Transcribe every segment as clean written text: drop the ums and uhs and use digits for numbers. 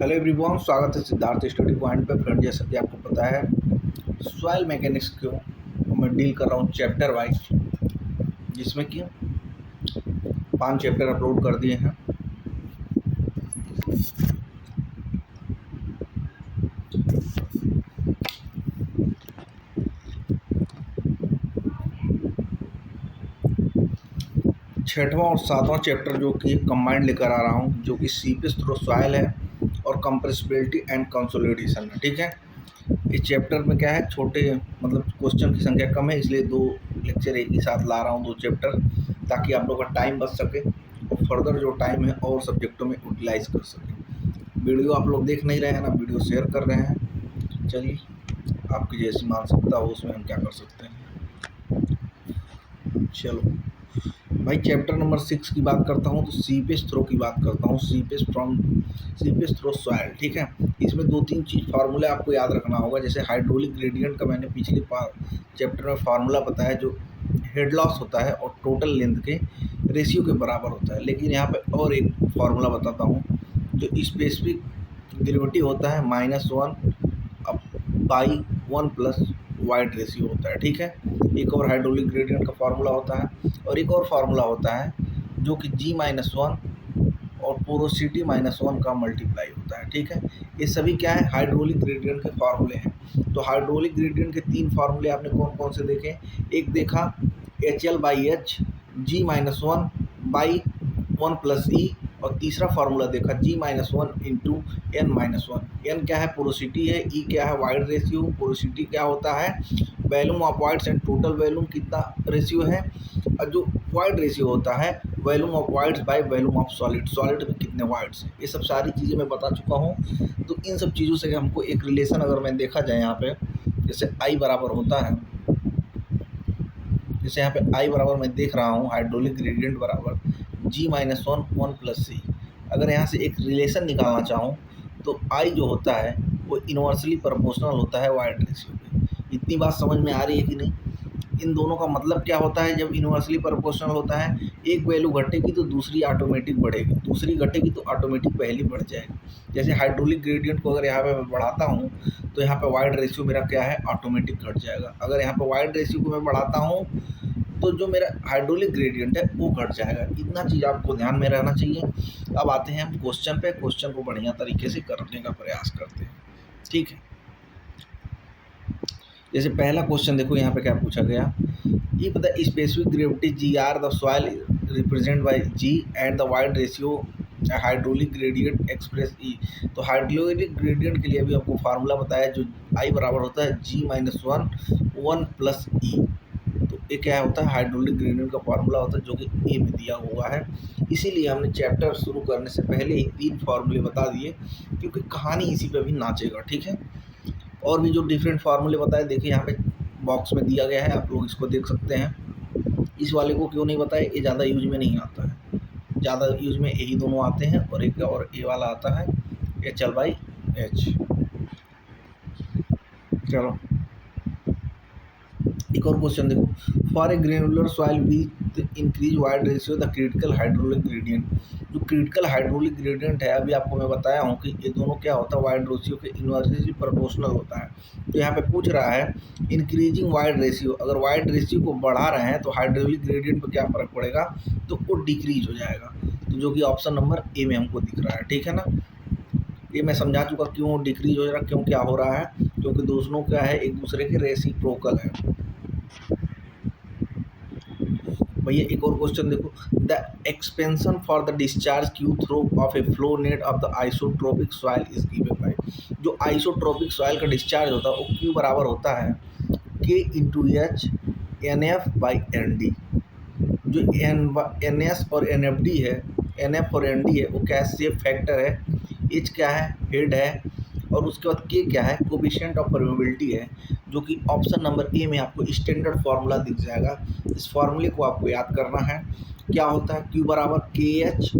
Hello everyone, स्वागत है Siddharth study point पे। फ्रेंड, जैसा कि आपको पता है सॉइल मैकेनिक्स को मैं डील कर रहा हूँ चैप्टर वाइज, जिसमें कि 5 चैप्टर अपलोड कर दिए हैं। छठवां और सातवां चैप्टर जो कि कंबाइंड लेकर आ रहा हूँ, जो कि सीपेज थ्रू सॉइल है और कंप्रेसिबिलिटी एंड कंसोलिडेशन है। ठीक है, इस चैप्टर में क्या है, छोटे मतलब क्वेश्चन की संख्या कम है, इसलिए 2 लेक्चर एक ही साथ ला रहा हूँ, 2 चैप्टर, ताकि आप लोग का टाइम बच सके और फर्दर जो टाइम है और सब्जेक्टों में यूटिलाइज कर सके। वीडियो आप लोग देख नहीं रहे हैं ना, वीडियो शेयर कर रहे हैं। चलिए, आपकी जैसी मानसिकता हो उसमें हम क्या कर सकते हैं। चलो भाई, चैप्टर नंबर 6 की बात करता हूँ तो सीपेज थ्रो की बात करता हूँ। Seepage through soil. ठीक है, इसमें 2-3 चीज़ फार्मूले आपको याद रखना होगा। जैसे हाइड्रोलिक ग्रेडियंट का मैंने पिछले चैप्टर में फार्मूला बताया, जो हेड लॉस होता है और टोटल लेंथ के रेशियो के बराबर होता है। लेकिन यहाँ पे और एक फार्मूला बताता हूँ, जो स्पेसिफिक डेरिवेटिव होता है -1 बाई 1 प्लस वाइड रेशियो होता है। ठीक है, एक और हाइड्रोलिक ग्रेडियंट का फार्मूला होता है, और एक और फार्मूला होता है जो कि G-1 और पोरोसिटी -1 का मल्टीप्लाई होता है। ठीक है, ये सभी क्या है, हाइड्रोलिक ग्रेडियंट के फार्मूले हैं। तो हाइड्रोलिक ग्रेडियंट के 3 फार्मूले आपने कौन कौन से देखे? एक देखा HL/H G-1 बाई 1 प्लस ई, और तीसरा फार्मूला देखा G-1 इंटू N-1। N क्या है, पोरोसिटी है, E क्या है, वाइड रेशियो। पोरोसिटी क्या होता है, volume of wides and total volume कितना रेशियो है, और जो वाइड रेशियो होता है volume of wides by volume of solid, solid में कितने वाइड्स हैं। ये सब सारी चीज़ें मैं बता चुका हूँ। तो इन सब चीज़ों से हमको एक रिलेशन अगर मैं देखा जाए यहाँ पे, जैसे I बराबर होता है, जैसे यहाँ पे I बराबर मैं देख रहा हूँ हाइड्रोलिक ग्रेडियंट बराबर G-1 1 प्लस सी। अगर यहाँ से एक रिलेशन निकालना चाहूँ तो I जो होता है वो इन्वर्सली प्रोपोर्शनल होता है वाइड रेशियो पे। इतनी बात समझ में आ रही है कि नहीं? इन दोनों का मतलब क्या होता है? जब इन्वर्सली प्रोपोर्शनल होता है, एक वैल्यू घटेगी तो दूसरी ऑटोमेटिक बढ़ेगी, दूसरी घटेगी तो ऑटोमेटिक पहली बढ़ जाएगी। जैसे हाइड्रोलिक ग्रेडियंट को अगर यहाँ पे मैं बढ़ाता हूँ तो यहाँ पे वाइड रेशियो मेरा क्या है, ऑटोमेटिक घट जाएगा। अगर यहाँ पे वाइड रेशियो को मैं बढ़ाता हूँ तो जो मेरा हाइड्रोलिक ग्रेडियंट है वो घट जाएगा। इतना चीज़ आपको ध्यान में रहना चाहिए। अब आते हैं हम क्वेश्चन पे। क्वेश्चन को बढ़िया तरीके से करने का प्रयास करते हैं। ठीक है, जैसे पहला क्वेश्चन देखो, यहाँ पे क्या पूछा गया, ये पता है specific gravity G(r) the soil represent by G and the void ratio hydraulic gradient express E। तो हाइड्रोलिक ग्रेडियंट के लिए भी आपको फार्मूला बताया, जो I बराबर होता है G-1 1 प्लस E। तो ये क्या होता है, हाइड्रोलिक ग्रेडियंट का फार्मूला होता है, जो कि ए में दिया हुआ है। इसीलिए हमने चैप्टर शुरू करने से पहले ही 3 फार्मूले बता दिए, क्योंकि कहानी इसी पे भी नाचेगा। ठीक है, और भी जो डिफरेंट फार्मूले बताए, देखिए यहाँ पे बॉक्स में दिया गया है, आप लोग इसको देख सकते हैं। इस वाले को क्यों नहीं बताया, ये ज़्यादा यूज में नहीं आता है। ज़्यादा यूज में यही दोनों आते हैं, और एक और ए वाला आता है HL/H। चलो एक और क्वेश्चन देखो, for a granular soil with increase void ratio the critical hydraulic gradient. जो क्रिटिकल हाइड्रोलिक ग्रेडियंट है, अभी आपको मैं बताया हूँ कि ये दोनों क्या होता है, वाइड रेशियो के इन्वर्सली प्रोपोर्शनल होता है। तो यहाँ पे पूछ रहा है इंक्रीजिंग वाइड रेशियो, अगर वाइड रेशियो को बढ़ा रहे हैं तो हाइड्रोलिक ग्रेडियंट पर क्या फ़र्क पड़ेगा, तो वो डिक्रीज हो जाएगा। तो जो कि ऑप्शन नंबर ए में हमको दिख रहा है। ठीक है ना, ये मैं समझा चुका क्यों डिक्रीज हो रहा है, क्यों क्या हो रहा है, क्योंकि दोनों क्या है, एक दूसरे के रेसिप्रोकल है। भैया एक और क्वेश्चन देखो, the expansion for the discharge Q through of A flow net of the isotropic soil is given bye. जो आइसोट्रोपिक सॉइल का डिस्चार्ज होता है वो क्यू बराबर होता है K/H NF/ND। जो NS और NFD है, NF और ND है, वो क्या है, शेप फैक्टर है। H क्या है, हेड है, और उसके बाद K क्या है, कोफिशिएंट ऑफ परमेबिलिटी है, जो कि ऑप्शन नंबर ए में आपको स्टैंडर्ड फार्मूला दिख जाएगा। इस फार्मूले को आपको याद करना है। क्या होता है, Q बराबर KH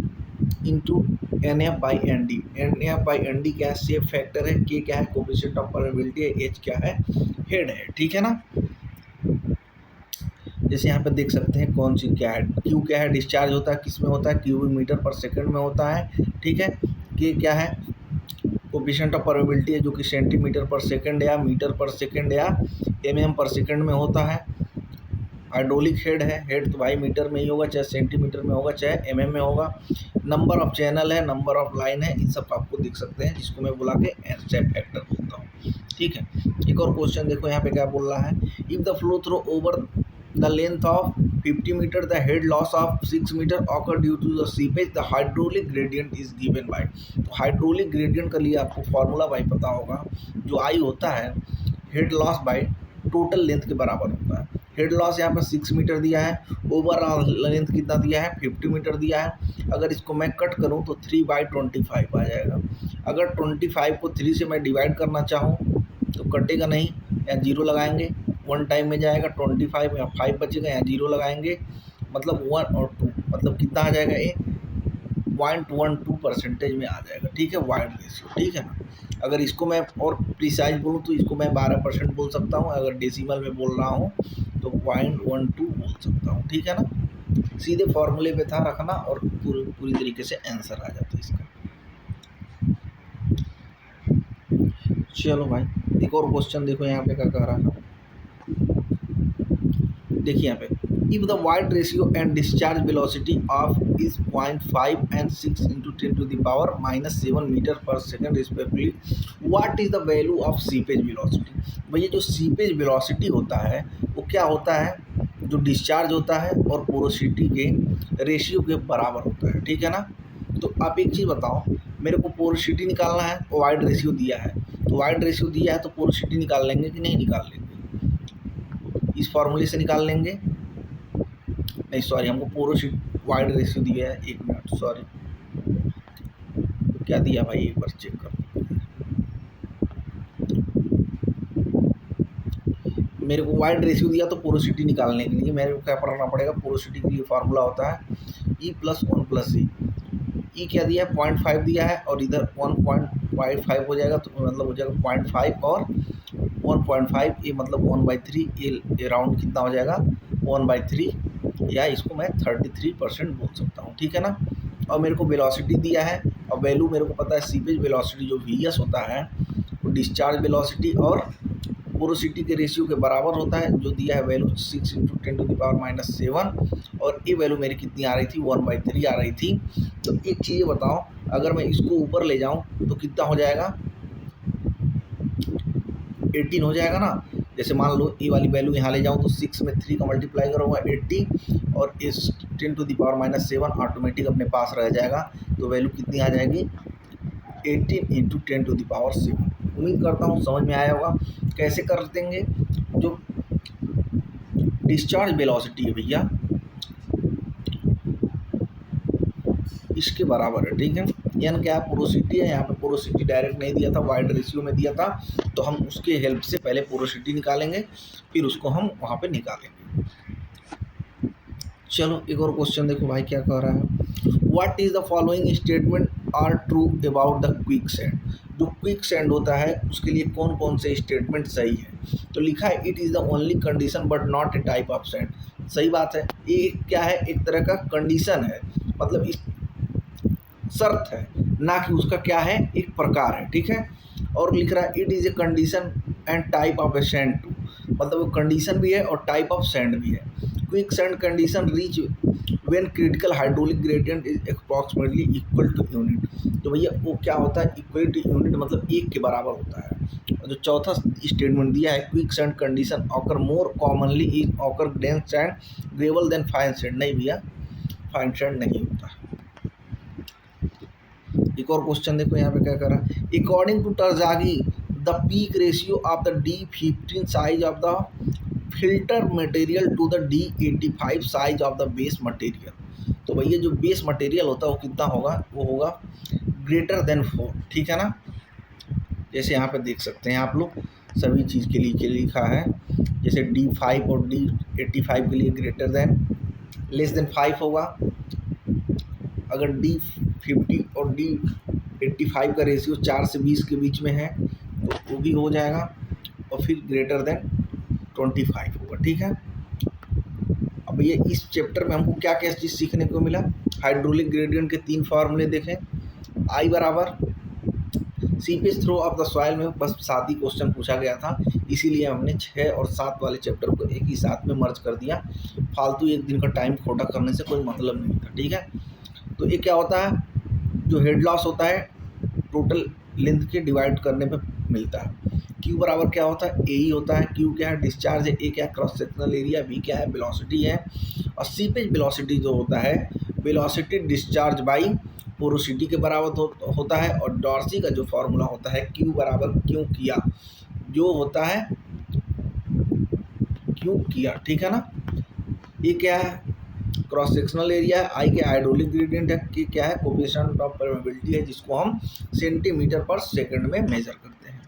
इंटू NF/ND। NF/ND क्या है, शेप फैक्टर है, K क्या है, कोफिशिएंट ऑफ परमेबिलिटी है, H क्या है, हेड है। ठीक है ना, जैसे यहाँ पे देख सकते हैं कौन सी क्या है, Q क्या है, डिस्चार्ज होता है किस में होता है, क्यूबिक मीटर पर सेकंड में होता है। ठीक है, K क्या है, कोफिशिएंट ऑफ परमेबिलिटी है जो कि सेंटीमीटर पर सेकंड या मीटर पर सेकंड या mm पर सेकंड में होता है। हाइड्रोलिक हेड तो भाई मीटर में ही होगा, चाहे सेंटीमीटर में होगा चाहे mm में होगा। नंबर ऑफ चैनल है, नंबर ऑफ लाइन है, इन सब आपको दिख सकते हैं, जिसको मैं बुला के स्टेप फैक्टर बोलता हूँ। ठीक है, एक और क्वेश्चन देखो यहाँ पे क्या बोल रहा है। If the flow through over the length of 50 metre the head loss of 6 metre occur due to the seepage the hydraulic gradient is given by. तो हाइड्रोलिक ग्रेडियंट के लिए आपको फॉर्मूला भाई पता होगा, जो आई होता है head loss by total length के बराबर होता है। हेड लॉस यहाँ पर 6 मीटर दिया है, ओवरऑल लेंथ कितना दिया है 50 मीटर दिया है। अगर इसको मैं कट करूँ तो 3/25 आ जाएगा। अगर 25 को 3 से मैं डिवाइड करना चाहूँ तो कटेगा नहीं, यहाँ जीरो लगाएंगे, 1 टाइम में जाएगा 25, या 5 बचेगा, यहाँ जीरो लगाएंगे, मतलब 1 और 2, मतलब कितना आ जाएगा ये 0.12% में आ जाएगा। ठीक है, वाइड रेशियो। ठीक है ना। अगर इसको मैं और प्रिसाइज बोलूँ तो इसको मैं 12% बोल सकता हूँ, अगर डेसिमल में बोल रहा हूँ तो 0.12 बोल सकता हूँ। ठीक है ना, सीधे फॉर्मूले पे था रखना और पूरी तरीके से आंसर आ जाता है इसका। चलो भाई, एक और क्वेश्चन देखो यहाँ पे क्या कह रहा है। देखिए यहाँ पे, if the void ratio and discharge velocity of is 0.5 and 6 × 10⁻⁻7 meter per second respectively, what is the value of seepage velocity. भैया जो सीपेज वेलोसिटी होता है वो क्या होता है, जो डिस्चार्ज होता है और पोरोसिटी के रेशियो के बराबर होता है। ठीक है ना। तो आप एक चीज़ बताओ, मेरे को पोरोसिटी निकालना है, वाइड रेशियो दिया है, तो वाइड रेशियो दिया है तो पोरोसिटी निकाल लेंगे कि नहीं निकाल लेंगे, इस फॉर्मूले से निकाल लेंगे। नहीं सॉरी, हमको पोरोसिटी वाइड रेशियो दिया है, 1 मिनट सॉरी, क्या दिया भाई एक बार चेक कर। मेरे को वाइड रेशियो दिया तो पोरोसिटी निकालने के लिए मेरे को क्या करना पड़ेगा, पोरोसिटी के लिए फार्मूला होता है E + 1 + E। ई क्या दिया है 0.5 दिया है और इधर 1.5 हो जाएगा, तो मतलब हो जाएगा 0.5 और 1.5, ये मतलब 1/3, ये राउंड कितना हो जाएगा 1/3, या इसको मैं 33% बोल सकता हूँ। ठीक है ना। और मेरे को वेलोसिटी दिया है और वैल्यू मेरे को पता है सीपेज वेलोसिटी जो VS होता है वो डिस्चार्ज वेलोसिटी और पोरोसिटी के रेशियो के बराबर होता है, जो दिया है वैल्यू 6 × 10⁻⁻7, और ये वैल्यू मेरी कितनी आ रही थी 1/3 आ रही थी। तो एक चीज़ बताओ, अगर मैं इसको ऊपर ले जाऊं तो कितना हो जाएगा 18 हो जाएगा ना। जैसे मान लो ये वाली वैल्यू यहाँ ले जाऊँ तो 6 में 3 का मल्टीप्लाई करूँगा 80, और इस 10⁻⁻7 ऑटोमेटिक अपने पास रह जाएगा, तो वैल्यू कितनी आ जाएगी 18 × 10⁻7। उम्मीद करता हूँ समझ में आया होगा। कैसे कर देंगे, जो डिस्चार्ज वेलोसिटी है भैया इसके बराबर है। ठीक है, यानी क्या पोरोसिटी है, यहाँ पे पोरोसिटी डायरेक्ट नहीं दिया था, वाइड रेशियो में दिया था, तो हम उसके हेल्प से पहले पोरोसिटी निकालेंगे, फिर उसको हम वहाँ पे निकालेंगे। चलो एक और क्वेश्चन देखो भाई क्या कह रहा है। What is the following statement are true about the quicksand. जो क्विक सैंड होता है उसके लिए कौन कौन से स्टेटमेंट सही है। तो लिखा है it is the only condition but not a type of sand. सही बात है, ये क्या है, एक तरह का कंडीशन है, मतलब इस शर्त है, ना कि उसका क्या है एक प्रकार है। ठीक है, और लिख रहा है it is a condition and type of a sand too, मतलब वो कंडीशन भी है और टाइप ऑफ सैंड भी है। Quicksand condition reach when critical hydraulic gradient is approximately equal to unit. तो भैया वो क्या होता है, इक्वल टू यूनिट मतलब 1 के बराबर होता है। और जो चौथा स्टेटमेंट दिया है quicksand condition occur more commonly is occur dense sand gravel than fine sand. नहीं भैया, फाइन सैंड नहीं होता। एक और क्वेश्चन देखो यहाँ पे क्या कर रहा है। According to Terzaghi the peak ratio of the D15 size of the filter material to the D85 size of the base material. तो भैया जो बेस मटेरियल होता है वो कितना होगा, वो होगा ग्रेटर देन 4। ठीक है ना, जैसे यहाँ पे देख सकते हैं आप लोग सभी चीज़ के लिए लिखा है, जैसे D5 और D85 के लिए ग्रेटर देन लेस देन 5 होगा। अगर D50 और D85 का रेशियो 4 से 20 के बीच में है तो वो भी हो जाएगा, और फिर ग्रेटर देन 25 होगा। ठीक है, अब ये इस चैप्टर में हमको क्या क्या चीज़ सीखने को मिला। हाइड्रोलिक ग्रेडियंट के 3 फार्मूले देखें, I बराबर seepage through of the soil में बस 7 ही क्वेश्चन पूछा गया था, इसीलिए हमने 6 और 7 वाले चैप्टर को एक ही साथ में मर्ज कर दिया। फालतू एक दिन का टाइम खोटा करने से कोई मतलब नहीं था, ठीक है। तो ये क्या होता है, जो हेड लॉस होता है टोटल लेंथ के डिवाइड करने पे मिलता है। क्यू बराबर क्या होता है, ए ही होता है। क्यू क्या है, डिस्चार्ज है। ए क्या है, क्रॉस सेक्शनल एरिया। बी क्या है, वेलोसिटी है। और सीपेज वेलोसिटी जो होता है, वेलोसिटी डिस्चार्ज बाई पोरोसिटी के बराबर होता है। और डॉर्सी का जो फॉर्मूला होता है, क्यू बराबर क्यों किया, जो होता है क्यों किया, ठीक है ना। ये क्या है, क्रॉस सेक्शनल एरिया है। आई क्या हाइड्रोलिक ग्रेडियंट है। कि क्या है, कोफिशिएंट ऑफ परमेबिलिटी है, जिसको हम सेंटीमीटर पर सेकंड में मेजर करते हैं।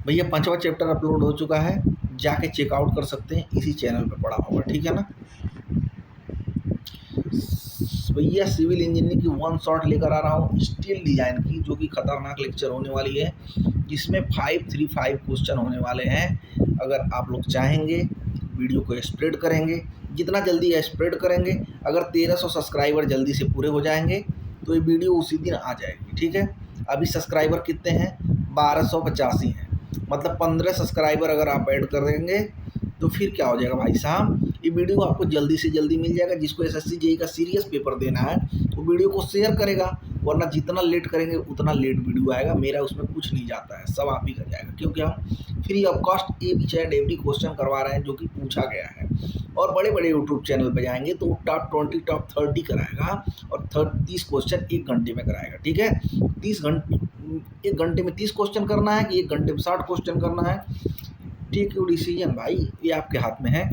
भैया 5वां चैप्टर अपलोड हो चुका है, जाके चेकआउट कर सकते हैं, इसी चैनल पे पड़ा होगा, ठीक है ना। भैया सिविल इंजीनियरिंग की वन शॉट लेकर आ रहा हूँ स्टील डिजाइन की, जो कि खतरनाक लेक्चर होने वाली है, जिसमें 535 क्वेश्चन होने वाले हैं। अगर आप लोग चाहेंगे वीडियो को स्प्रेड करेंगे, जितना जल्दी स्प्रेड करेंगे, अगर 1300 सब्सक्राइबर जल्दी से पूरे हो जाएंगे तो ये वीडियो उसी दिन आ जाएगी, ठीक है। अभी सब्सक्राइबर कितने हैं, 1285 हैं। मतलब 15 सब्सक्राइबर अगर आप ऐड कर देंगे तो फिर क्या हो जाएगा भाई साहब, ये वीडियो आपको जल्दी से जल्दी मिल जाएगा। जिसको एसएससी जेईई का सीरियस पेपर देना है वो वीडियो को शेयर करेगा, वरना जितना लेट करेंगे उतना लेट वीडियो आएगा। मेरा उसमें कुछ नहीं जाता है, सब आप ही का जाएगा, क्योंकि हम free of cost each and every question करवा रहे हैं जो कि पूछा गया है। और बड़े बड़े यूट्यूब चैनल पर जाएंगे तो टॉप 20 टॉप 30 कराएगा और 30 क्वेश्चन 1 घंटे में कराएगा, ठीक है। 1 घंटे में 30 क्वेश्चन करना है कि 1 घंटे में 60 क्वेश्चन करना है, टेक योर डिसीजन भाई, ये आपके हाथ में है।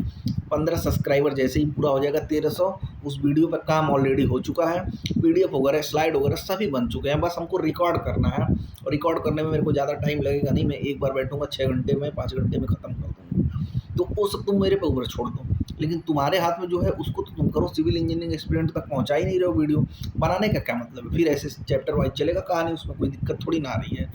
15 सब्सक्राइबर जैसे ही पूरा हो जाएगा 1300, उस वीडियो पर काम ऑलरेडी हो चुका है, पीडीएफ वगैरह स्लाइड वगैरह सभी बन चुके हैं, बस हमको रिकॉर्ड करना है। और रिकॉर्ड करने में मेरे को ज़्यादा टाइम लगेगा नहीं, मैं एक बार बैठूंगा 6 घंटे में 5 घंटे में ख़त्म कर दूँगा। तो वो सब तुम मेरे पे ऊपर छोड़ दो, लेकिन तुम्हारे हाथ में जो है उसको तो तुम करो। सिविल इंजीनियरिंग स्टूडेंट तक पहुँचा ही नहीं रहे हो वीडियो, बनाने का क्या मतलब है। फिर ऐसे चैप्टर वाइज चलेगा कहानी, उसमें कोई दिक्कत थोड़ी ना आ रही है।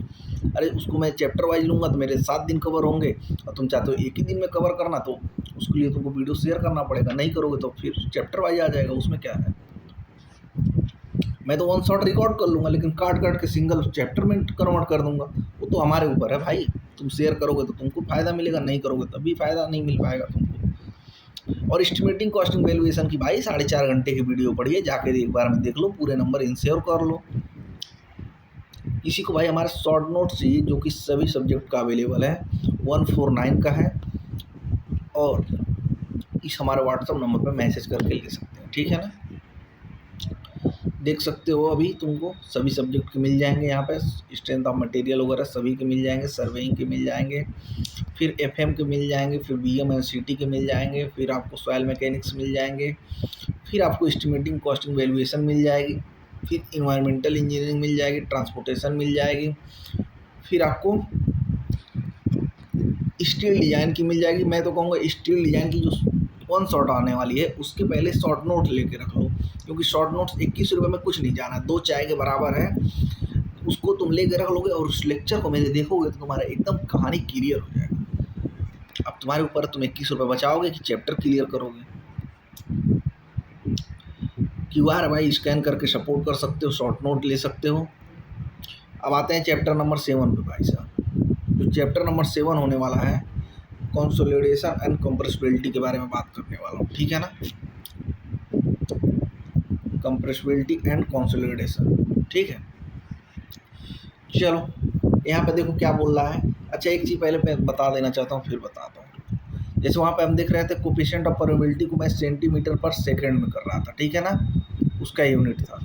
अरे उसको मैं चैप्टर वाइज लूँगा तो मेरे 7 दिन कवर होंगे, और तुम चाहते हो एक ही दिन में कवर करना, तो उसके लिए तुमको वीडियो शेयर करना पड़ेगा। नहीं करोगे तो फिर चैप्टर वाइज आ जाएगा, उसमें क्या है। मैं तो वन शॉट रिकॉर्ड कर लूँगा, लेकिन काट काट के सिंगल चैप्टर में कन्वर्ट कर दूंगा। वो तो हमारे ऊपर है भाई, तुम शेयर करोगे तो तुमको फ़ायदा मिलेगा, नहीं करोगे तब भी फ़ायदा नहीं मिल पाएगा तुमको। और एस्टिमेटिंग कॉस्टिंग वैल्यूएशन की भाई 4.5 घंटे की वीडियो पढ़िए, जाके एक बार में देख लो, पूरे नंबर इंश्योर कर लो। इसी को भाई हमारे शॉर्ट नोट चाहिए, जो कि सभी सब्जेक्ट का अवेलेबल है, 149 का है। और इस हमारे व्हाट्सअप नंबर पर मैसेज करके ले सकते हैं, ठीक है ना। देख सकते हो अभी तुमको सभी सब्जेक्ट के मिल जाएंगे यहाँ पे, स्ट्रेंथ ऑफ मटेरियल वगैरह सभी के मिल जाएंगे, सर्वेइंग के मिल जाएंगे, फिर एफएम के मिल जाएंगे, फिर बीएम एंड सीटी के मिल जाएंगे, फिर आपको सॉइल मैकेनिक्स मिल जाएंगे, फिर आपको एस्टिमेटिंग कॉस्टिंग वैल्यूएशन मिल जाएगी, फिर इन्वायरमेंटल इंजीनियरिंग मिल जाएगी, ट्रांसपोर्टेशन मिल जाएगी, फिर आपको स्टील डिज़ाइन की मिल जाएगी। मैं तो कहूँगा स्टील डिज़ाइन की जो वन शॉट आने वाली है उसके पहले शॉर्ट नोट लेके रख लो, क्योंकि शॉर्ट नोट्स 21 रुपये में कुछ नहीं जाना, 2 चाय के बराबर है। उसको तुम लेके रख लोगे और उस लेक्चर को मेरे देखोगे तो तुम्हारा एकदम कहानी क्लियर हो जाएगा। अब तुम्हारे ऊपर तुम 21 रुपये बचाओगे कि चैप्टर क्लियर करोगे। QR भाई स्कैन करके सपोर्ट कर सकते हो, शॉर्ट नोट ले सकते हो। अब आते हैं चैप्टर नंबर 7 पे भाई साहब। जो चैप्टर नंबर 7 होने वाला है, कंसोलिडेशन एंड कंप्रेसिबिलिटी के बारे में बात करने वाला हूँ, ठीक है ना। कंप्रेसिबिलिटी एंड कंसोलिडेशन, ठीक है। चलो यहाँ पे देखो क्या बोल रहा है। अच्छा एक चीज़ पहले मैं बता देना चाहता हूँ, फिर बताता हूँ। जैसे वहाँ पे हम देख रहे थे कोफिशिएंट ऑफ परमेबिलिटी को मैं सेंटीमीटर पर सेकेंड में कर रहा था, ठीक है ना, उसका यूनिट था,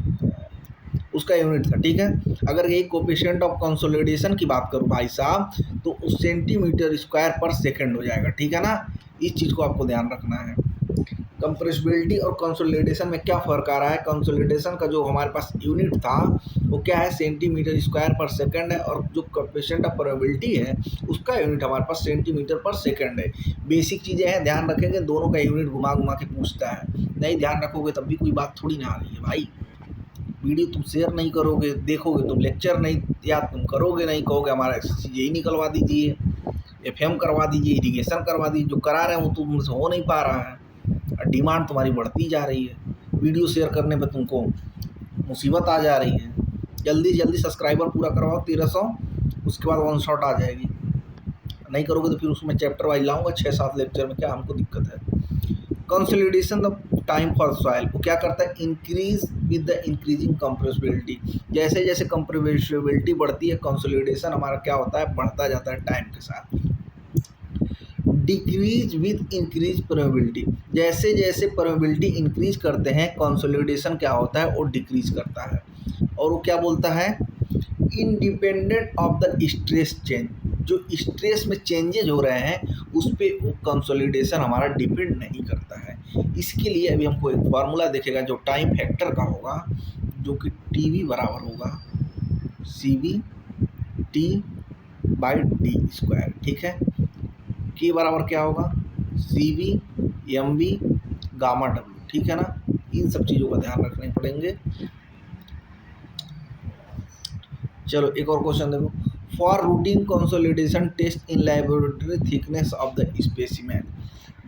ठीक है। अगर यही कोफिशिएंट ऑफ कंसोलिडेशन की बात करूँ भाई साहब, तो उस सेंटीमीटर स्क्वायर पर सेकेंड हो जाएगा, ठीक है ना। इस चीज़ को आपको ध्यान रखना है। कंप्रेसिबिलिटी और कंसोलिडेशन में क्या फ़र्क आ रहा है। कंसोलिडेशन का जो हमारे पास यूनिट था वो क्या है, सेंटीमीटर स्क्वायर पर सेकंड है, और जो कोफिशिएंट ऑफ परमेबिलिटी है उसका यूनिट हमारे पास सेंटीमीटर पर सेकंड है। बेसिक चीज़ें हैं, ध्यान रखेंगे, दोनों का यूनिट घुमा घुमा के पूछता है। नहीं ध्यान रखोगे तब भी कोई बात थोड़ी ना आ रही है भाई। वीडियो तुम शेयर नहीं करोगे, देखोगे तुम लेक्चर नहीं याद तुम करोगे नहीं, कहोगे हमारा यही निकलवा दीजिए, एफएम करवा दीजिए, इरिगेशन करवा दीजिए, जो करा रहे हो तुमसे हो नहीं पा रहा है। डिमांड तुम्हारी बढ़ती जा रही है, वीडियो शेयर करने पे तुमको मुसीबत आ जा रही है। जल्दी जल्दी सब्सक्राइबर पूरा करवाओ 1300, उसके बाद वन शॉट आ जाएगी। नहीं करोगे तो फिर उसमें चैप्टर वाइज लाऊंगा 6-7 लेक्चर में, क्या हमको दिक्कत है। Consolidation the time for soil, वो क्या करता है, increase with the increasing compressibility, जैसे जैसे कंप्रेसिबिलिटी बढ़ती है कंसोलिडेशन हमारा क्या होता है, बढ़ता जाता है टाइम के साथ। डिक्रीज विद इंक्रीज परमेबिलिटी, जैसे जैसे परमेबिलिटी इंक्रीज करते हैं कंसोलिडेशन क्या होता है, वो डिक्रीज करता है। और वो क्या बोलता है, independent of the stress change, जो स्ट्रेस में चेंजेज हो रहे हैं उस पर वो कंसोलिडेशन हमारा डिपेंड नहीं करता है। इसके लिए अभी हमको एक फार्मूला देखेगा जो टाइम फैक्टर का होगा, जो कि टी बराबर होगा CV T/D², ठीक है। के बराबर क्या होगा, CV MV गामा W, ठीक है ना। इन सब चीज़ों का ध्यान रखने पड़ेंगे। चलो एक और क्वेश्चन देखो, for routine consolidation test in laboratory thickness of the specimen,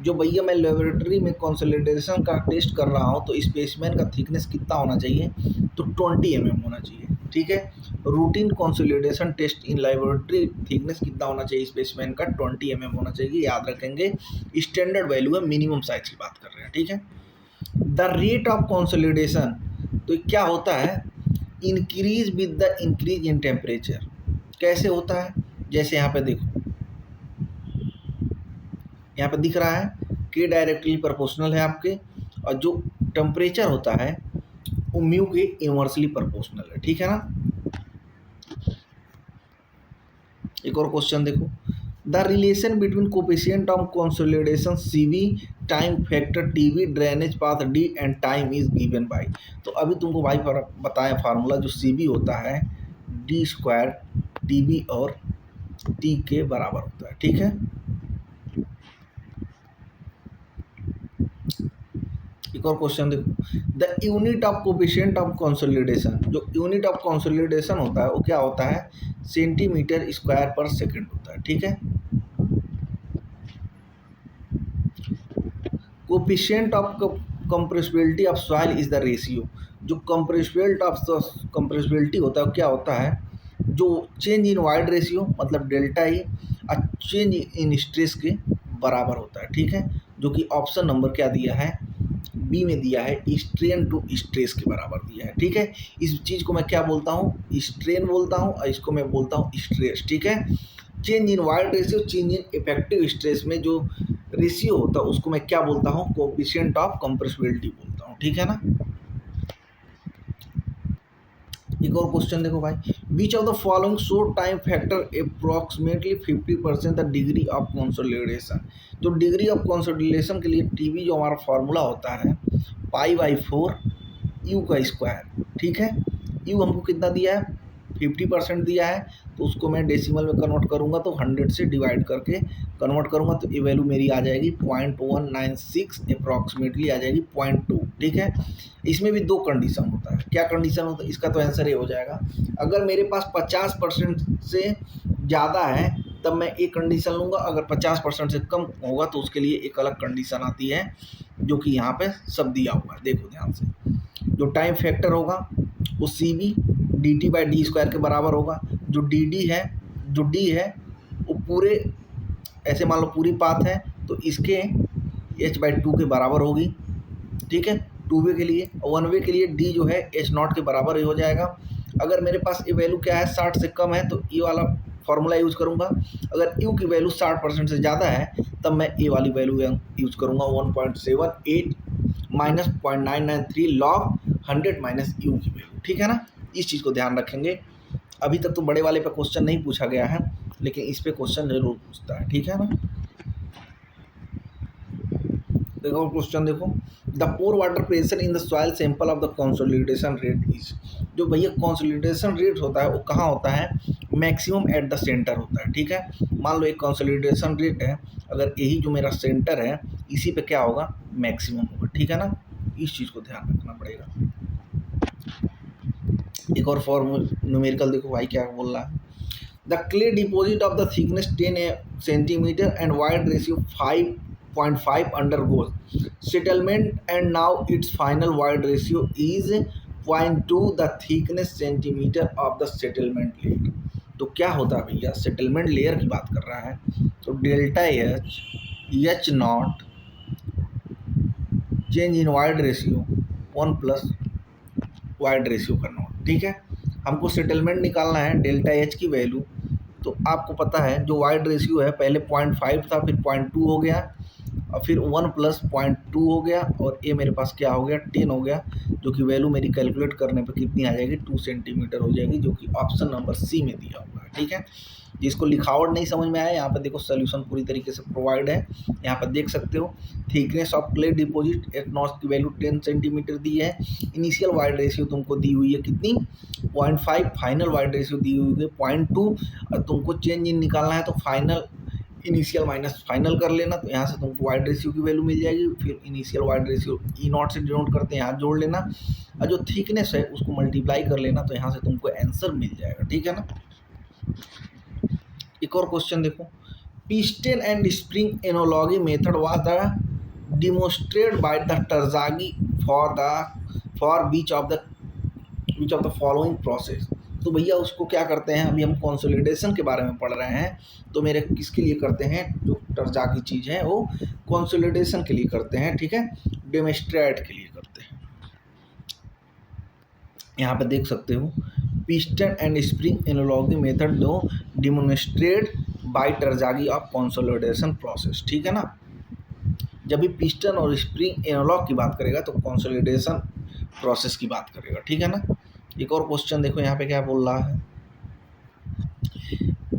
जो भैया मैं लेबोरेटरी में कंसोलिडेशन का टेस्ट कर रहा हूँ तो स्पेसिमेन का थिकनेस कितना होना चाहिए, तो 20 mm होना चाहिए, ठीक है। Routine consolidation test in laboratory thickness कितना होना चाहिए स्पेसिमेन का, 20 mm होना चाहिए, याद रखेंगे। स्टैंडर्ड वैल्यू है, मिनिमम साइज की बात कर रहे हैं, ठीक है। द रेट ऑफ कंसोलिडेशन, तो क्या होता है, increase with the increase in temperature. कैसे होता है, जैसे यहाँ पे देखो, यहाँ पे दिख रहा है कि डायरेक्टली प्रोपोर्शनल है आपके, और जो टेम्परेचर होता है वो म्यू के इनवर्सली प्रोपोर्शनल है, ठीक है ना। एक और क्वेश्चन देखो, the relation between coefficient of consolidation CV, time factor TB, drainage path D and time is given by. तो अभी तुमको भाई बताया फार्मूला, जो CV होता है D² TB और T के बराबर होता है, ठीक है। एक और क्वेश्चन देखो, the unit of coefficient of consolidation, जो यूनिट ऑफ कंसोलिडेशन होता है वो क्या होता है, cm²/सेकंड होता है, ठीक है। Coefficient of compressibility of soil is the ratio, जो कंप्रेसिबिलिटी होता है वो क्या होता है, जो चेंज इन वाइड रेशियो मतलब डेल्टा ई और चेंज इन स्ट्रेस के बराबर होता है, ठीक है। जो कि ऑप्शन नंबर क्या दिया है, बी में दिया है, स्ट्रेन टू स्ट्रेस के बराबर दिया है, ठीक है। इस चीज़ को मैं क्या बोलता हूँ, स्ट्रेन बोलता हूँ, और इसको मैं बोलता हूँ स्ट्रेस, ठीक है। Change in void ratio, change in effective stress में जो रेशियो होता है उसको मैं क्या बोलता हूँ, कोएफिशिएंट ऑफ कंप्रेसिबिलिटी बोलता हूँ, ठीक है ना। एक और क्वेश्चन देखो भाई, which of the following show time factor approximately 50% the degree of consolidation. तो डिग्री ऑफ कंसोलिडेशन के लिए TB जो हमारा फार्मूला होता है π/4 U², ठीक है। U हमको कितना दिया है, 50% दिया है, तो उसको मैं डेसिमल में कन्वर्ट करूँगा तो 100 से डिवाइड करके कन्वर्ट करूँगा तो ये वैल्यू मेरी आ जाएगी 0.196, अप्रॉक्सीमेटली आ जाएगी 0.2, ठीक है। इसमें भी दो कंडीशन होता है, क्या कंडीशन होता है, इसका तो आंसर ये हो जाएगा, अगर मेरे पास 50% से ज़्यादा है तब मैं एक कंडीशन लूँगा, अगर 50% से कम होगा तो उसके लिए एक अलग कंडीशन आती है, जो कि यहाँ पे सब दिया हुआ है, देखो ध्यान से। जो टाइम फैक्टर होगा वो CV DT/D² के बराबर होगा, जो DD है, जो D है वो पूरे, ऐसे मान लो पूरी पाथ है तो इसके H/2 के बराबर होगी, ठीक है, 2 वे के लिए। और 1 वे के लिए D जो है H0 के बराबर ही हो जाएगा। अगर मेरे पास ये वैल्यू क्या है, 60 से कम है तो ये वाला फार्मूला यूज़ करूँगा, अगर U की वैल्यू 60% से ज़्यादा है तब मैं ये वाली वैल्यू यूज़ करूँगा, 1.78 माइनस 0.993 log 100 माइनस U की वैल्यू, ठीक है ना। इस चीज़ को ध्यान रखेंगे। अभी तक तो बड़े वाले पे क्वेश्चन नहीं पूछा गया है, लेकिन इस पे क्वेश्चन जरूर पूछता है, ठीक है ना। देखो क्वेश्चन देखो, the pore water pressure in the soil sample of the consolidation rate is, जो भैया कंसोलिडेशन रेट होता है वो कहाँ होता है, मैक्सिमम एट द सेंटर होता है, ठीक है। मान लो एक कंसोलिडेशन रेट है, अगर यही जो मेरा सेंटर है इसी पे क्या होगा, मैक्सिमम होगा, ठीक है ना। इस चीज़ को ध्यान रखना पड़ेगा। एक और न्यूमेरिकल देखो भाई क्या बोल रहा है, the clay deposit of the thickness 10 centimetre and void ratio 5.5 undergoes settlement and now its final wide ratio is 0.2 the thickness centimetre of the settlement layer. तो क्या होता है भैया, सेटलमेंट लेयर की बात कर रहा है, तो delta H not change in void ratio 1 plus void ratio का नॉट। ठीक है, हमको सेटलमेंट निकालना है डेल्टा एच की वैल्यू। तो आपको पता है जो वाइड रेशियो है पहले 0.5 था, फिर 0.2 हो गया, और फिर 1 प्लस 0.2 हो गया, और ये मेरे पास क्या हो गया 10 हो गया, जो कि वैल्यू मेरी कैलकुलेट करने पे कितनी आ जाएगी 2 सेंटीमीटर हो जाएगी, जो कि ऑप्शन नंबर सी में दिया हुआ है। ठीक है, जिसको लिखावट नहीं समझ में आया, यहाँ पर देखो सोल्यूशन पूरी तरीके से प्रोवाइड है, यहाँ पर देख सकते हो। Thickness of clay deposit eight not की वैल्यू 10 सेंटीमीटर दी है। इनिशियल वाइड रेशियो तुमको दी हुई है कितनी 0.5, फाइनल वाइड रेशियो दी हुई है 0.2, और तुमको चेंज इन निकालना है तो फाइनल इनिशियल माइनस फाइनल कर लेना, तो यहाँ से तुमको वाइड रेशियो की वैल्यू मिल जाएगी। फिर initial void ratio E not से डिनोट करते हैं, यहाँ जोड़ लेना, और जो थिकनेस है उसको मल्टीप्लाई कर लेना, तो यहाँ से तुमको आंसर मिल जाएगा। ठीक है ना। एक और क्वेश्चन देखो, piston and spring analogy method was the demonstrated by the Terzaghi for which of the following process. तो भैया उसको क्या करते हैं, अभी हम कंसोलिडेशन के बारे में पढ़ रहे हैं, तो मेरे किसके लिए करते हैं, जो टरजागी चीज़ है वो कंसोलिडेशन के लिए करते हैं। ठीक है, डेमोन्स्ट्रेट के लिए करते हैं। यहाँ पे देख सकते हो piston and spring analogy method to demonstrate by Terzaghi of consolidation process. ठीक है ना, जब भी पिस्टन और स्प्रिंग एनालॉग की बात करेगा तो कंसोलिडेशन प्रोसेस की बात करेगा। ठीक है ना। एक और क्वेश्चन देखो यहाँ पे क्या बोल रहा है,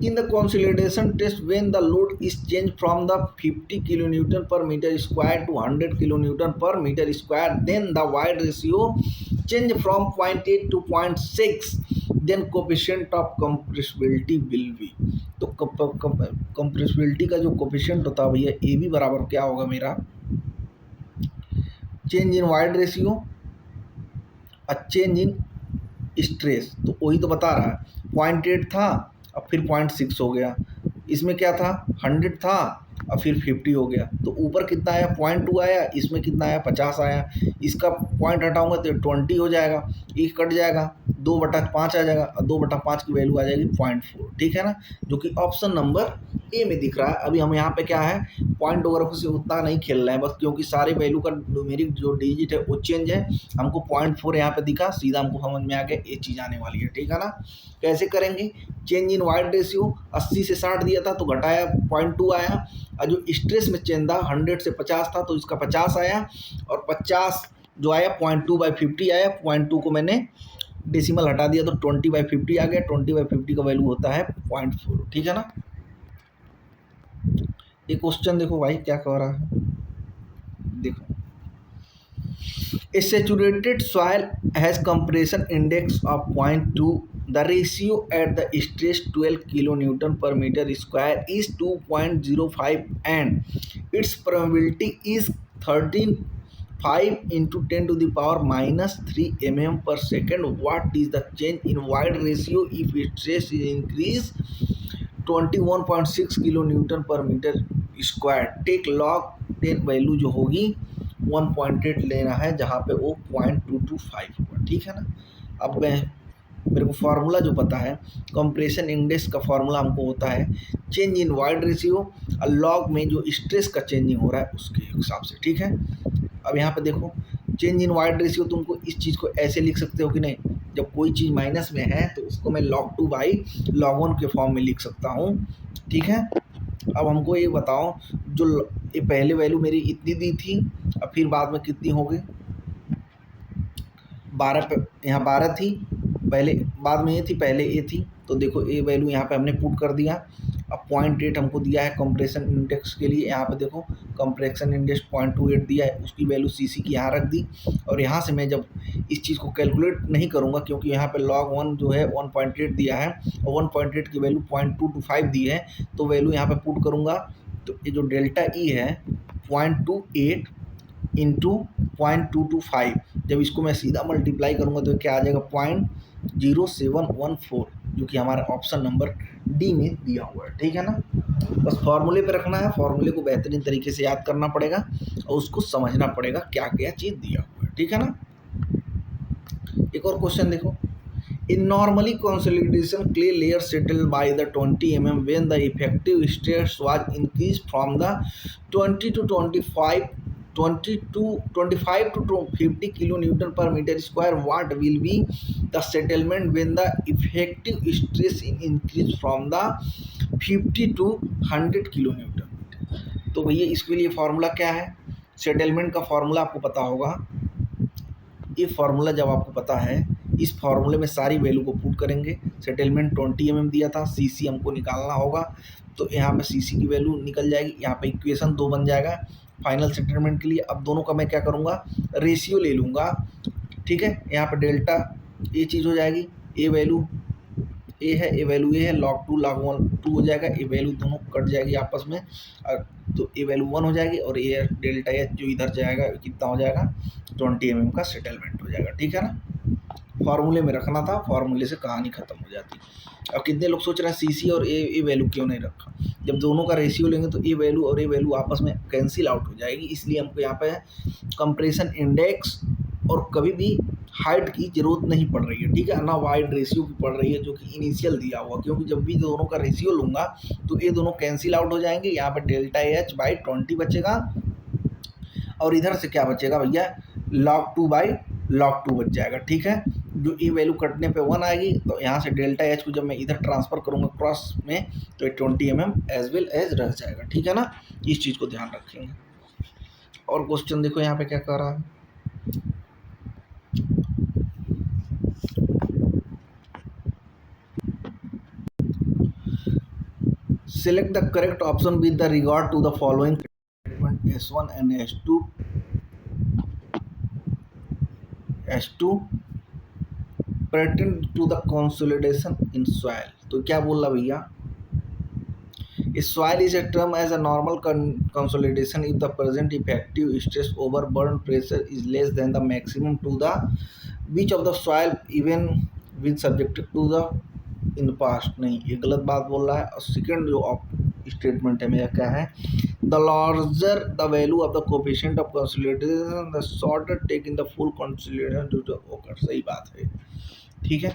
in the consolidation test when the load is changed from the 50 kilonewton per meter square to 100 kilonewton per meter square, then the wide ratio change from 0.8 to 0.6, then coefficient of compressibility will be। तो compressibility का जो coefficient होता है भैया A B बराबर क्या होगा मेरा, चेंज इन वाइड रेशियो और चेंज इन स्ट्रेस। तो वही तो बता रहा है 0.8 था अब फिर 0.6 हो गया, इसमें क्या था 100 था और फिर 50 हो गया, तो ऊपर कितना आया 0.2 आया, इसमें कितना आया 50 आया, इसका पॉइंट हटाऊंगा तो 20 हो जाएगा, एक कट जाएगा 2/5 आ जाएगा, और 2/5 की वैल्यू आ जाएगी 0.4। ठीक है ना, जो कि ऑप्शन नंबर ए में दिख रहा है। अभी हम यहाँ पे क्या है पॉइंट वगैरह से उतना नहीं खेल रहे हैं बस, क्योंकि सारे वैल्यू का मेरी जो डिजिट है वो चेंज है, हमको 0.4 यहाँ पे दिखा, सीधा हमको समझ में आ गया ये चीज़ आने वाली है। ठीक है ना, कैसे करेंगे, चेंज इन वाइड रेशियो 80 से 60 दिया था तो घटाया 0.2 आया, और जो स्ट्रेस में चेंज था 100 से 50 था तो इसका 50 आया, और 50 जो आया 0.2/50 आया, 0.2 को मैंने डेसिमल हटा दिया तो 20/50 आ गया, 20/50 का वैल्यू होता है 0.4। ठीक है ना। ये क्वेश्चन देखो भाई क्या कह रहा है, देखो a saturated soil has compression index of 0.2, the ratio at the stress 12 kilonewton per meter square is 2.05 and its permeability is 13.5 into 10 to the power minus 3 mm per second. What is the change in wide ratio if stress is increased 21.6 kilonewton per meter square? Take log 10 value जो होगी 1.8 लेना है, जहाँ पे वो 0.225 होगा। ठीक है ना। अब मेरे को फार्मूला जो पता है कंप्रेशन इंडेक्स का फार्मूला हमको होता है चेंज इन वाइड रेशियो और लॉग में जो स्ट्रेस का चेंजिंग हो रहा है उसके हिसाब से। ठीक है, अब यहाँ पे देखो चेंज इन वाइड रेशियो, तुमको इस चीज़ को ऐसे लिख सकते हो कि नहीं, जब कोई चीज़ माइनस में है तो उसको मैं log2/log1 के फॉर्म में लिख सकता हूँ। ठीक है, अब हमको ये बताओ जो ये पहले वैल्यू मेरी इतनी दी थी, अब फिर बाद में कितनी हो गई 12 पे, यहाँ 12 थी पहले, बाद में ये थी, पहले ये थी, तो देखो ये वैल्यू यहाँ पे हमने पुट कर दिया। अब 0.8 हमको दिया है कंप्रेशन इंडेक्स के लिए, यहाँ पे देखो कंप्रेशन इंडेक्स 0.28 दिया है, उसकी वैल्यू सीसी की यहाँ रख दी, और यहाँ से मैं जब इस चीज़ को कैलकुलेट नहीं करूँगा क्योंकि यहाँ पे log 1 जो है 1.8 दिया है और 1.8 की वैल्यू 0.225 दी है, तो वैल्यू यहाँ पे पुट करूँगा तो ये जो डेल्टा ई है 0.28 इंटू 0.225, जब इसको मैं सीधा मल्टीप्लाई करूँगा तो क्या आ जाएगा 0.0714, जो कि हमारा ऑप्शन नंबर डी में दिया हुआ है। ठीक है ना, बस फॉर्मूले पे रखना है, फॉर्मूले को बेहतरीन तरीके से याद करना पड़ेगा और उसको समझना पड़ेगा क्या क्या चीज़ दिया हुआ है। ठीक है ना। एक और क्वेश्चन देखो, in normally consolidation clay layer settle by the 20 mm when the effective stress was increased from the 20 to 25 20 to 25 to 50 kilonewton per meter square. What will be the settlement when the effective stress increase from the 50 to 100 kilonewton? तो भैया इसके लिए formula क्या है, settlement का formula आपको पता होगा। ये फार्मूला जब आपको पता है, इस फार्मूले में सारी वैल्यू को पुट करेंगे। सेटलमेंट 20 mm दिया था, सीसी हमको निकालना होगा, तो यहाँ पे सीसी की वैल्यू निकल जाएगी, यहाँ पे इक्वेशन 2 बन जाएगा फाइनल सेटलमेंट के लिए। अब दोनों का मैं क्या करूँगा, रेशियो ले लूँगा, ठीक है। यहाँ पे डेल्टा ये चीज़ हो जाएगी, ए वैल्यू ए है, ए वैल्यू ए है, log 2 log 1 2 हो जाएगा, ए वैल्यू दोनों कट जाएगी आपस में, और तो ए वैल्यू 1 हो जाएगी, और ए डेल्टा एच जो इधर जाएगा कितना हो जाएगा, 20 mm का सेटलमेंट हो जाएगा, ठीक है ना। फार्मूले में रखना था, फार्मूले से कहानी खत्म हो जाती। अब कितने लोग सोच रहे हैं सीसी और ए वैल्यू क्यों नहीं रखा, जब दोनों का रेशियो लेंगे तो ए वैल्यू और ए वैल्यू आपस में कैंसिल आउट हो जाएगी, इसलिए हमको यहाँ पे कंप्रेशन इंडेक्स और कभी भी हाइट की जरूरत नहीं पड़ रही है, ठीक है ना, वाइड रेशियो की पड़ रही है जो कि इनिशियल दिया हुआ, क्योंकि जब भी दोनों का रेशियो लूँगा तो ये दोनों कैंसिल आउट हो जाएंगे। यहाँ पर डेल्टा एच बाई 20 बचेगा, और इधर से क्या बचेगा भैया, log 2 बाई log 2 बच जाएगा, ठीक है। जो ए वैल्यू कटने पे 1 आएगी, तो यहाँ से डेल्टा एच को जब मैं इधर ट्रांसफ़र करूँगा क्रॉस में, तो 20 mm एज वेल एज रह जाएगा, ठीक है ना। इस चीज़ को ध्यान रखेंगे। और क्वेश्चन देखो यहाँ पे क्या कर रहा है, select the correct option with the regard to the following statement S1 and S2 pertain to the consolidation in soil। तो क्या बोल रहा भैया, soil is a term as a normal consolidation if the present effective stress over burn pressure is less than the maximum to the which of the soil even when subjected to the in past. नहीं, ये गलत बात बोल रहा है। और second जो statement है मेरा क्या है, the larger the value of the coefficient of consolidation the shorter take in the full consolidation due to occur. सही बात है, ठीक है।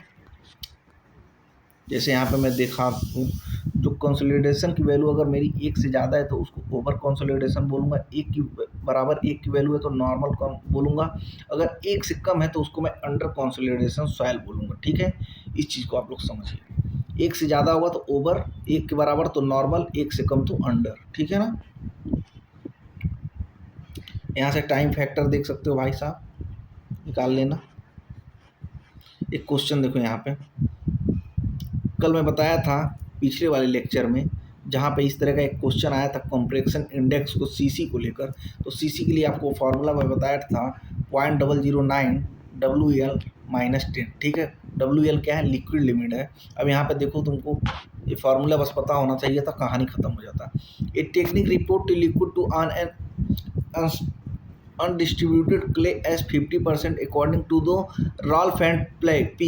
जैसे यहाँ पे मैं देखा हूँ, जो कंसोलिडेशन की वैल्यू अगर मेरी 1 से ज़्यादा है तो उसको ओवर कंसोलिडेशन बोलूँगा, 1 की बराबर 1 की वैल्यू है तो नॉर्मल बोलूँगा, अगर 1 से कम है तो उसको मैं अंडर कंसोलिडेशन सॉइल बोलूँगा, ठीक है। इस चीज़ को आप लोग समझिए, 1 से ज़्यादा होगा तो ओवर, 1 के बराबर तो नॉर्मल, 1 से कम तो अंडर, ठीक है ना। यहाँ से टाइम फैक्टर देख सकते हो भाई साहब, निकाल लेना। एक क्वेश्चन देखो यहाँ पे, कल मैं बताया था पिछले वाले लेक्चर में, जहाँ पे इस तरह का एक क्वेश्चन आया था कंप्रेशन इंडेक्स को सीसी को लेकर। तो सीसी के लिए आपको फार्मूला मैं बताया था 0.009 WL - 10, ठीक है। WL क्या है, लिक्विड लिमिट है। अब यहाँ पे देखो, तुमको ये फार्मूला बस पता होना चाहिए था, कहानी खत्म हो जाता। A technique report to liquid to undistributed clay as 50% according to the Rolf and P.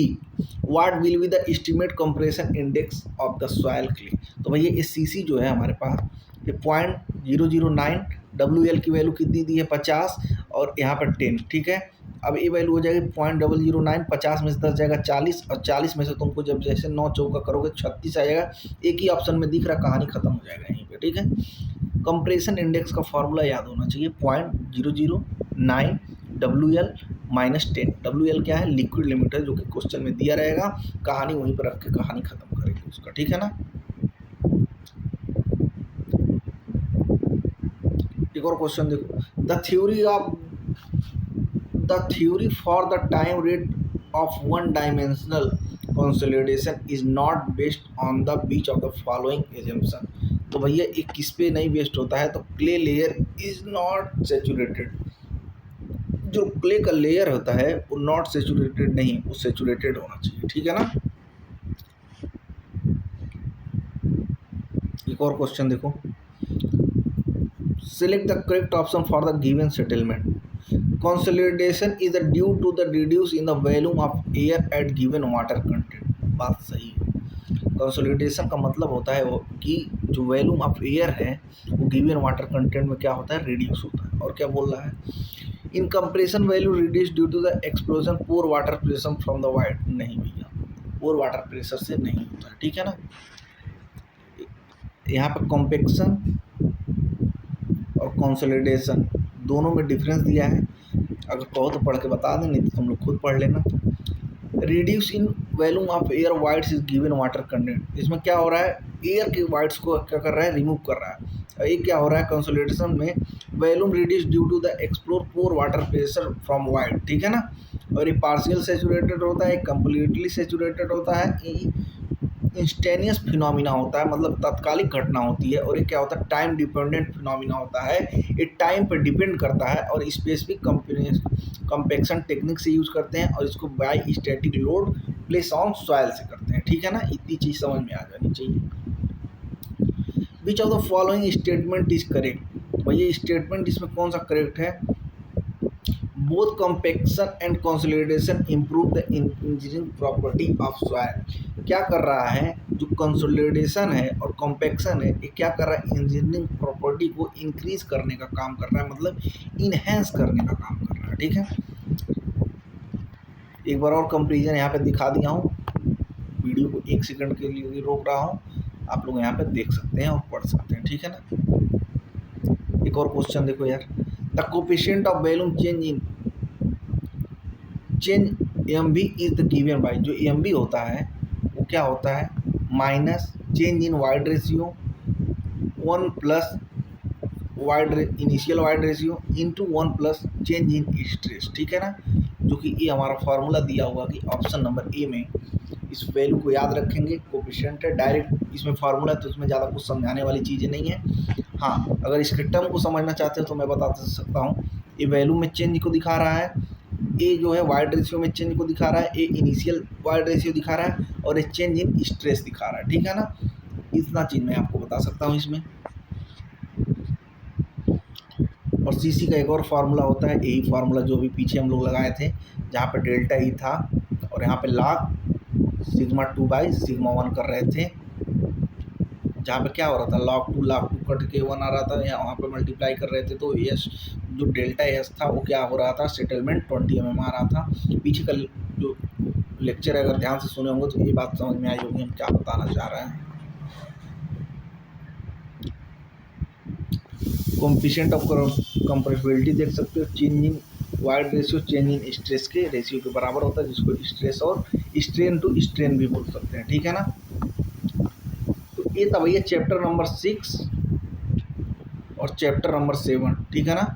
What will be the estimate compression index of the soil clay? तो भैया ये सीसी जो है हमारे पास, ये 0.009, WL की वैल्यू कितनी दी है 50, और यहाँ पर 10, ठीक है। अब ये वैल्यू हो जाएगी 0.009, 50 में से 10 जाएगा 40, और 40 में से तुमको जब जैसे 9 चौका करोगे 36 आ जाएगा। एक ही ऑप्शन में दिख रहा, कहानी खत्म हो जाएगा यहीं पे, ठीक है। कंप्रेशन इंडेक्स का फार्मूला याद होना चाहिए 0.009 WL - 10। WL क्या है, लिक्विड लिमिट है, जो कि क्वेश्चन में दिया रहेगा, कहानी वहीं पर रख के कहानी खत्म करेंगे उसका, ठीक है ना। एक और क्वेश्चन देखो, the theory for the time rate of one dimensional consolidation is not based on the beach of the following assumption. तो भैया ये किस पे नहीं बेस्ड होता है, तो clay layer is not saturated. जो क्ले का लेयर होता है वो नॉट सेचुरेटेड नहीं, वो सेचुरेटेड होना चाहिए, ठीक है ना। एक और क्वेश्चन देखो, select the correct option for the given settlement। Consolidation is due to the reduce in the volume of air at given water content। बात सही है। कंसोलिडेशन का मतलब होता है वो कि जो वॉल्यूम ऑफ एयर है वो गिवन वाटर कंटेंट में क्या होता है, रिड्यूस होता है। और क्या बोल रहा है, in compression value reduce due to the explosion pore water pressure from the void, नहीं भैया, पोर वाटर प्रेशर से नहीं होता है, ठीक है ना। यहाँ पर कॉम्पेक्शन और कंसोलिडेशन दोनों में डिफरेंस दिया है, अगर कहो तो पढ़ के बता दें, नहीं तो तुम लोग खुद पढ़ लेना। Reduce in volume of air wides is given water content, इसमें क्या हो रहा है, एयर के वाइड्स को क्या कर रहा है, रिमूव कर रहा है। और ये क्या हो रहा है कंसोलिडेशन में, volume reduce due to the explore pore water pressure from void, ठीक है ना। और ये पार्शियल सैचुरेटेड होता है, कंप्लीटली सैचुरेटेड होता है, इंस्टेनियस फिनोमिना होता है, मतलब तात्कालिक घटना होती है। और ये क्या होता है, टाइम डिपेंडेंट फिनोमिना होता है, ये टाइम पर डिपेंड करता है और स्पेसिफिक कंपेक्शन टेक्निक से यूज़ करते हैं और इसको by static load place on soil से करते हैं, ठीक है ना। इतनी चीज़ समझ में आ जानी चाहिए। विच of the following statement is correct, भैया स्टेटमेंट इसमें कौन सा करेक्ट है। Both compaction and consolidation improve the engineering property of soil, क्या कर रहा है, जो कंसोलिडेशन है और कंपेक्शन है, ये क्या कर रहा है, इंजीनियरिंग प्रॉपर्टी को इंक्रीज करने का काम कर रहा है, मतलब इनहेंस करने का काम कर रहा है, ठीक है। एक बार और कंपेरिजन यहाँ पे दिखा दिया हूँ, वीडियो को 1 सेकंड के लिए रोक रहा हूँ, आप लोग यहाँ पे देख सकते हैं और पढ़ सकते हैं, ठीक है ना। एक और क्वेश्चन देखो यार, the coefficient of volume change M B is the given by, जो एम बी होता है वो क्या होता है, minus change in void ratio 1 plus initial void ratio into 1 plus change in stress, ठीक है ना। जो कि ये हमारा फार्मूला दिया हुआ कि ऑप्शन नंबर ए में इस वैल्यू को याद रखेंगे, कोफिशिएंट है, डायरेक्ट इसमें फार्मूला है तो इसमें ज़्यादा कुछ समझाने वाली चीज़ें नहीं है। हाँ, अगर इसके टर्म को समझना चाहते हो तो मैं बता सकता हूँ, ये वैल्यू में चेंज को दिखा रहा है, ए जो है वाइड रेशियो में चेंज को दिखा रहा है, ए इनिशियल वाइड रेशियो दिखा रहा है और ये चेंज इन स्ट्रेस दिखा रहा है, ठीक है ना। इतना चीज़ मैं आपको बता सकता हूँ इसमें। और सीसी का एक और फार्मूला होता है, यही फार्मूला जो भी पीछे हम लोग लगाए थे, जहाँ पे डेल्टा ई था और यहाँ पे log सिग्मा 2 बाई सिग्मा 1 कर रहे थे, जहाँ पे क्या हो रहा था, log 2 कट के 1 आ रहा था, यहाँ वहाँ पे मल्टीप्लाई कर रहे थे, तो एस जो डेल्टा एस था वो क्या हो रहा था, सेटलमेंट 20 mm आ रहा था। पीछे का जो लेक्चर है अगर ध्यान से सुने होंगे तो ये बात समझ में आई होगी हम क्या बताना चाह रहे हैं। कोफिशिएंट ऑफ कंप्रेसिबिलिटी देख सकते हो, change in void ratio change in stress के रेशियो के बराबर होता है, जिसको स्ट्रेस और स्ट्रेन टू स्ट्रेन भी बोल सकते हैं, ठीक है ना। तो ये था भैया चैप्टर नंबर 6 और चैप्टर नंबर 7, ठीक है ना।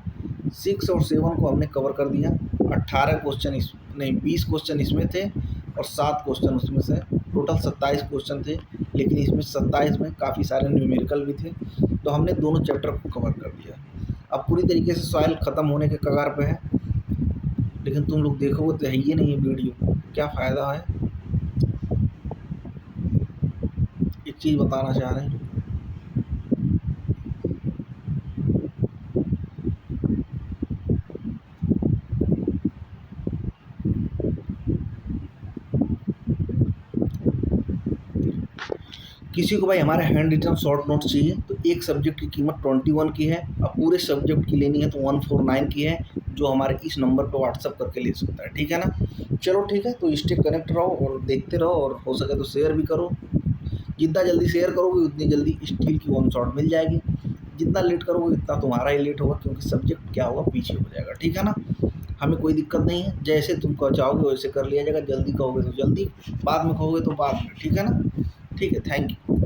6 और 7 को हमने कवर कर दिया। 18 क्वेश्चन नहीं 20 क्वेश्चन इसमें थे और 7 क्वेश्चन उसमें से, टोटल 27 क्वेश्चन थे, लेकिन इसमें 27 में काफ़ी सारे न्यूमेरिकल भी थे, तो हमने दोनों चैप्टर को कवर कर दिया। अब पूरी तरीके से सॉइल ख़त्म होने के कगार पे है, लेकिन तुम लोग देखोगे तो है ही नहीं वीडियो, क्या फ़ायदा है। एक चीज़ बताना चाह रहे हैं, किसी को भाई हमारे हैंड रिटन शॉर्ट नोट चाहिए तो एक सब्जेक्ट की कीमत 21 की है, अब पूरे सब्जेक्ट की लेनी है तो 149 की है, जो हमारे इस नंबर पर व्हाट्सअप करके ले सकता है, ठीक है ना। चलो ठीक है, तो स्टे कनेक्ट रहो और देखते रहो, और हो सके तो शेयर भी करो। जितना जल्दी शेयर करोगे उतनी जल्दी स्टील की 1 शॉट मिल जाएगी, जितना लेट करोगे उतना तुम्हारा ही लेट होगा, क्योंकि सब्जेक्ट क्या होगा पीछे हो जाएगा, ठीक है ना। हमें कोई दिक्कत नहीं है, जैसे तुम चाहोगे वैसे कर लिया जाएगा, जल्दी कहोगे तो जल्दी, बाद में कहोगे तो बाद में, ठीक है ना। ठीक है, थैंक यू।